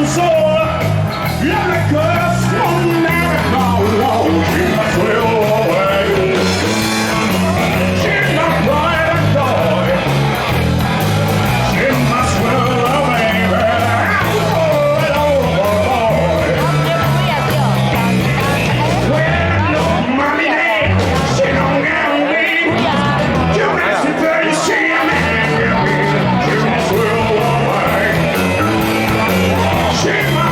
soul. Lovely girl, strong man, no, she must will away. She's my pride and joy. She must will away. Oh, boy. Well, no mommy, she don't get me. You must be very she a man. She must will away. She must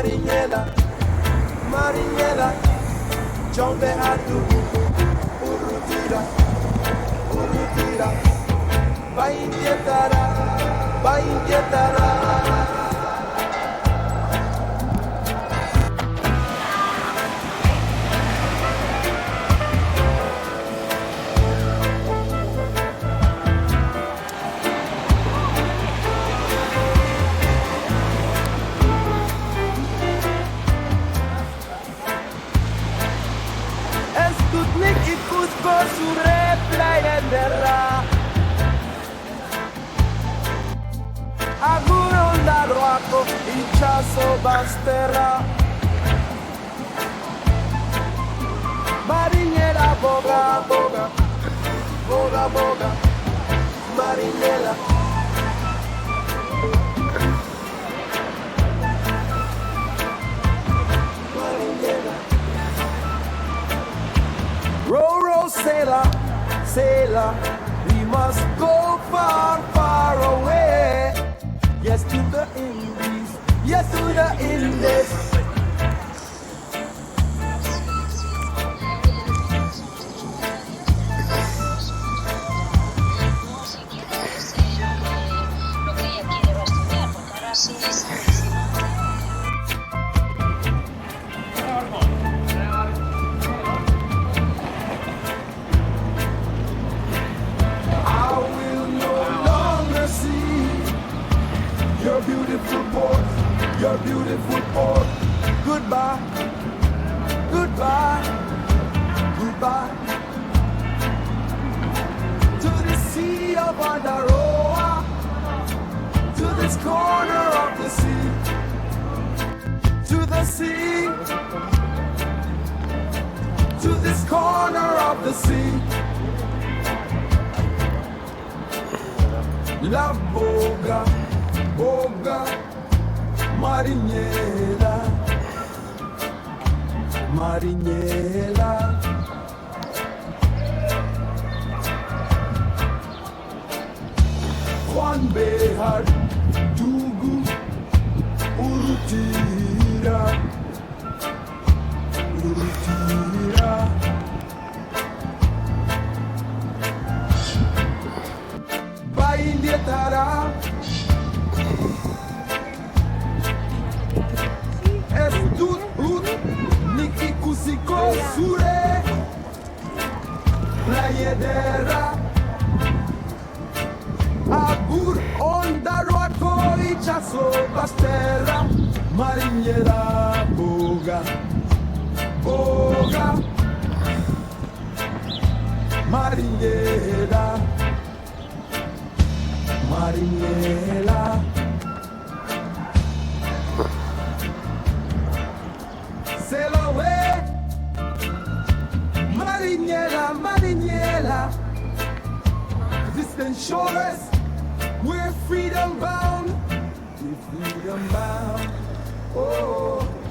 Marinela, Marinela, Jombe Atu, Urutira, Urutira, Baindietara, Baindietara. Sputnik Cusco su playa en terra. Aguro da roaco il chasso basterà. Marinela boga boga, boga boga, marinela. Marinela. Row, row, sailor, sailor, we must go far, far away. Yes, to the Indies, yes, to the Indies. Lo que ella quiere va a estudiar, porque ahora sí es... I will no longer see your beautiful port, your beautiful port. Goodbye, goodbye, goodbye. To the sea of Andaroa, to this corner of the sea, to the sea, to this corner of the sea. La boga, boga, marinela, marinela. Juan Behar, Tugu, Urutira, Urutira. Baindietara, Estut ut, Niki Kusiko Sure, Playedera, Agur Onda Roaco y Chaso Basterra, Marinera Boga, Boga, Marinera. Marinela, sail away, Marinela, Marinela. Distant shores, we're freedom bound, we're freedom bound. Oh.